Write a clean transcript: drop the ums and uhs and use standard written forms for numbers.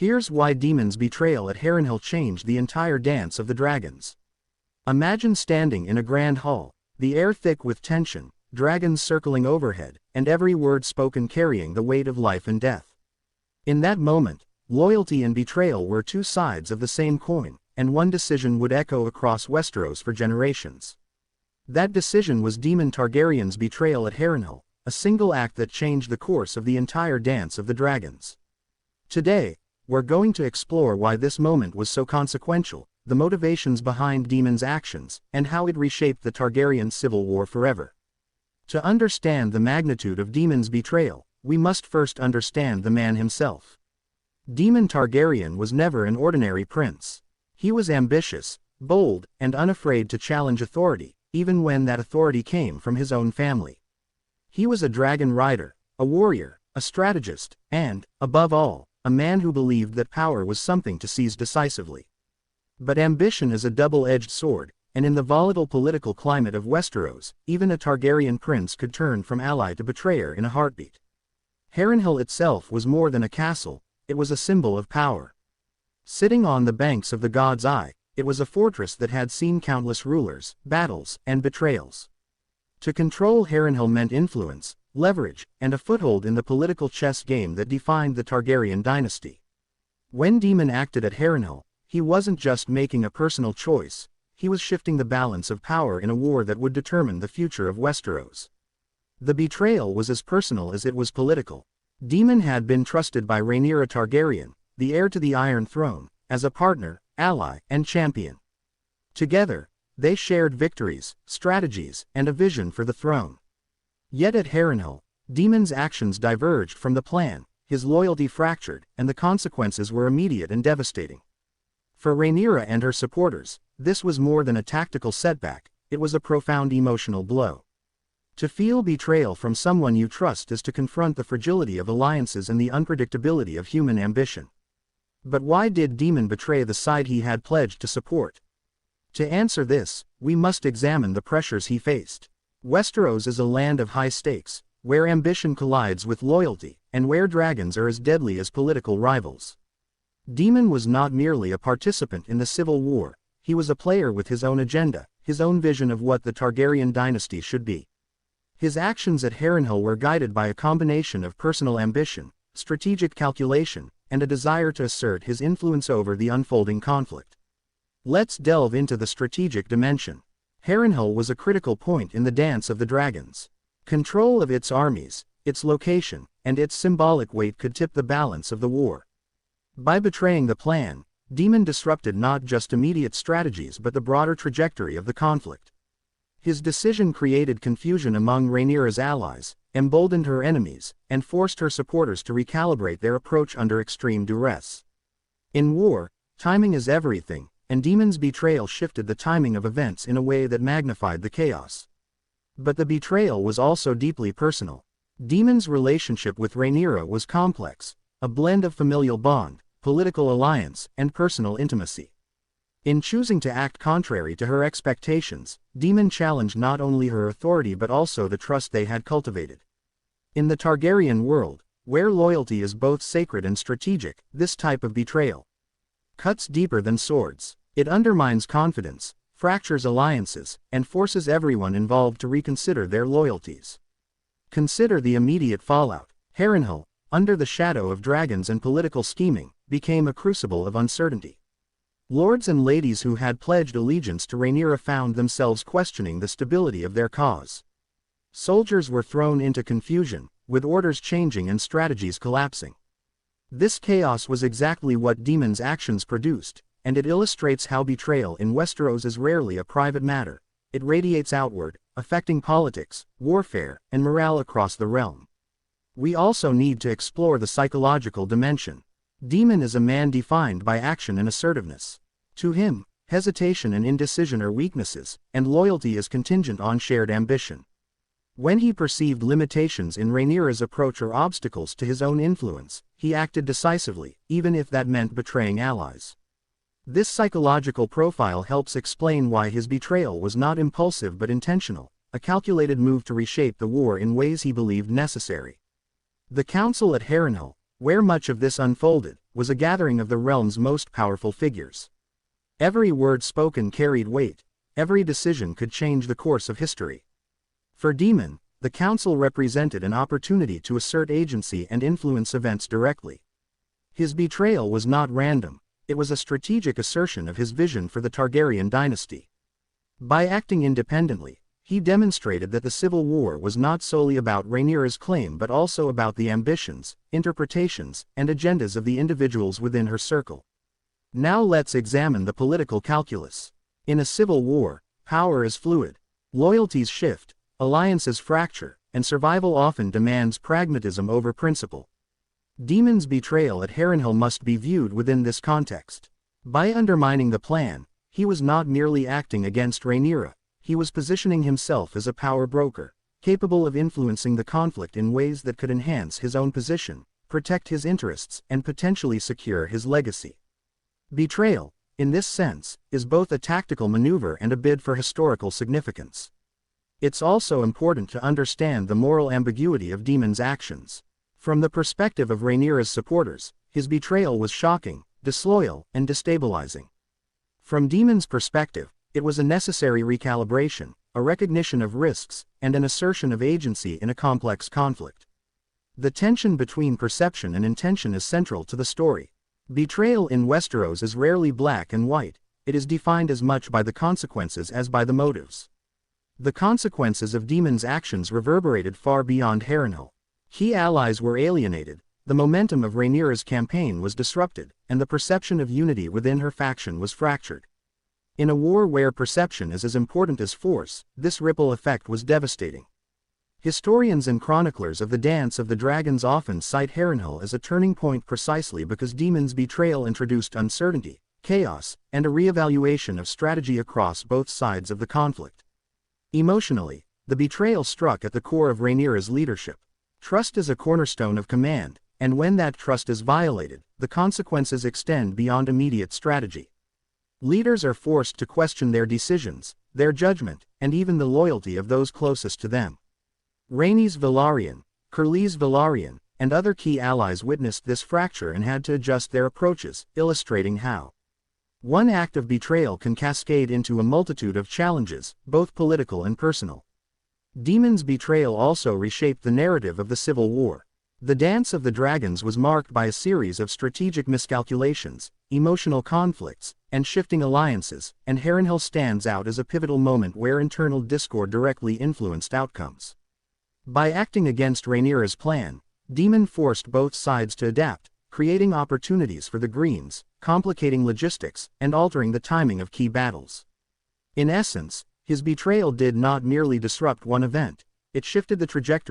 Here's why Daemon's betrayal at Harrenhal changed the entire dance of the dragons. Imagine standing in a grand hall, the air thick with tension, dragons circling overhead, and every word spoken carrying the weight of life and death. In that moment, loyalty and betrayal were two sides of the same coin, and one decision would echo across Westeros for generations. That decision was Daemon Targaryen's betrayal at Harrenhal, a single act that changed the course of the entire dance of the dragons. Today, we're going to explore why this moment was so consequential, the motivations behind Daemon's actions, and how it reshaped the Targaryen civil war forever. To understand the magnitude of Daemon's betrayal, we must first understand the man himself. Daemon Targaryen was never an ordinary prince. He was ambitious, bold, and unafraid to challenge authority, even when that authority came from his own family. He was a dragon rider, a warrior, a strategist, and, above all, a man who believed that power was something to seize decisively. But ambition is a double-edged sword, and in the volatile political climate of Westeros, even a Targaryen prince could turn from ally to betrayer in a heartbeat. Harrenhal itself was more than a castle, it was a symbol of power. Sitting on the banks of the God's Eye, it was a fortress that had seen countless rulers, battles, and betrayals. To control Harrenhal meant influence, leverage, and a foothold in the political chess game that defined the Targaryen dynasty. When Daemon acted at Harrenhal, he wasn't just making a personal choice, he was shifting the balance of power in a war that would determine the future of Westeros. The betrayal was as personal as it was political. Daemon had been trusted by Rhaenyra Targaryen, the heir to the Iron Throne, as a partner, ally, and champion. Together, they shared victories, strategies, and a vision for the throne. Yet at Harrenhal, Daemon's actions diverged from the plan, his loyalty fractured, and the consequences were immediate and devastating. For Rhaenyra and her supporters, this was more than a tactical setback, it was a profound emotional blow. To feel betrayal from someone you trust is to confront the fragility of alliances and the unpredictability of human ambition. But why did Daemon betray the side he had pledged to support? To answer this, we must examine the pressures he faced. Westeros is a land of high stakes, where ambition collides with loyalty, and where dragons are as deadly as political rivals. Daemon was not merely a participant in the civil war, he was a player with his own agenda, his own vision of what the Targaryen dynasty should be. His actions at Harrenhal were guided by a combination of personal ambition, strategic calculation, and a desire to assert his influence over the unfolding conflict. Let's delve into the strategic dimension. Harrenhal was a critical point in the dance of the dragons. Control of its armies, its location, and its symbolic weight could tip the balance of the war. By betraying the plan, Daemon disrupted not just immediate strategies but the broader trajectory of the conflict. His decision created confusion among Rhaenyra's allies, emboldened her enemies, and forced her supporters to recalibrate their approach under extreme duress. In war, timing is everything, and Daemon's betrayal shifted the timing of events in a way that magnified the chaos. But the betrayal was also deeply personal. Daemon's relationship with Rhaenyra was complex, a blend of familial bond, political alliance, and personal intimacy. In choosing to act contrary to her expectations, Daemon challenged not only her authority but also the trust they had cultivated. In the Targaryen world, where loyalty is both sacred and strategic, this type of betrayal cuts deeper than swords. It undermines confidence, fractures alliances, and forces everyone involved to reconsider their loyalties. Consider the immediate fallout. Harrenhal, under the shadow of dragons and political scheming, became a crucible of uncertainty. Lords and ladies who had pledged allegiance to Rhaenyra found themselves questioning the stability of their cause. Soldiers were thrown into confusion, with orders changing and strategies collapsing. This chaos was exactly what Daemon's actions produced, and it illustrates how betrayal in Westeros is rarely a private matter. It radiates outward, affecting politics, warfare, and morale across the realm. We also need to explore the psychological dimension. Daemon is a man defined by action and assertiveness. To him, hesitation and indecision are weaknesses, and loyalty is contingent on shared ambition. When he perceived limitations in Rhaenyra's approach or obstacles to his own influence, he acted decisively, even if that meant betraying allies. This psychological profile helps explain why his betrayal was not impulsive but intentional, a calculated move to reshape the war in ways he believed necessary. The council at Harrenhal, where much of this unfolded, was a gathering of the realm's most powerful figures. Every word spoken carried weight, every decision could change the course of history. For Daemon, the council represented an opportunity to assert agency and influence events directly. His betrayal was not random, it was a strategic assertion of his vision for the Targaryen dynasty. By acting independently, he demonstrated that the civil war was not solely about Rhaenyra's claim but also about the ambitions, interpretations, and agendas of the individuals within her circle. Now let's examine the political calculus. In a civil war, power is fluid. Loyalties shift, alliances fracture, and survival often demands pragmatism over principle. Daemon's betrayal at Harrenhal must be viewed within this context. By undermining the plan, he was not merely acting against Rhaenyra, he was positioning himself as a power broker, capable of influencing the conflict in ways that could enhance his own position, protect his interests, and potentially secure his legacy. Betrayal, in this sense, is both a tactical maneuver and a bid for historical significance. It's also important to understand the moral ambiguity of Daemon's actions. From the perspective of Rhaenyra's supporters, his betrayal was shocking, disloyal, and destabilizing. From Daemon's perspective, it was a necessary recalibration, a recognition of risks, and an assertion of agency in a complex conflict. The tension between perception and intention is central to the story. Betrayal in Westeros is rarely black and white, it is defined as much by the consequences as by the motives. The consequences of Daemon's actions reverberated far beyond Harrenhal. Key allies were alienated, the momentum of Rhaenyra's campaign was disrupted, and the perception of unity within her faction was fractured. In a war where perception is as important as force, this ripple effect was devastating. Historians and chroniclers of the Dance of the Dragons often cite Harrenhal as a turning point precisely because Daemon's betrayal introduced uncertainty, chaos, and a reevaluation of strategy across both sides of the conflict. Emotionally, the betrayal struck at the core of Rhaenyra's leadership. Trust is a cornerstone of command, and when that trust is violated, the consequences extend beyond immediate strategy. Leaders are forced to question their decisions, their judgment, and even the loyalty of those closest to them. Rhaenys Velaryon, Curlys Velaryon, and other key allies witnessed this fracture and had to adjust their approaches, illustrating how one act of betrayal can cascade into a multitude of challenges, both political and personal. Daemon's betrayal also reshaped the narrative of the Civil War. The Dance of the Dragons was marked by a series of strategic miscalculations, emotional conflicts, and shifting alliances, and Harrenhal stands out as a pivotal moment where internal discord directly influenced outcomes. By acting against Rhaenyra's plan, Daemon forced both sides to adapt, creating opportunities for the Greens, complicating logistics, and altering the timing of key battles. In essence, his betrayal did not merely disrupt one event, it shifted the trajectory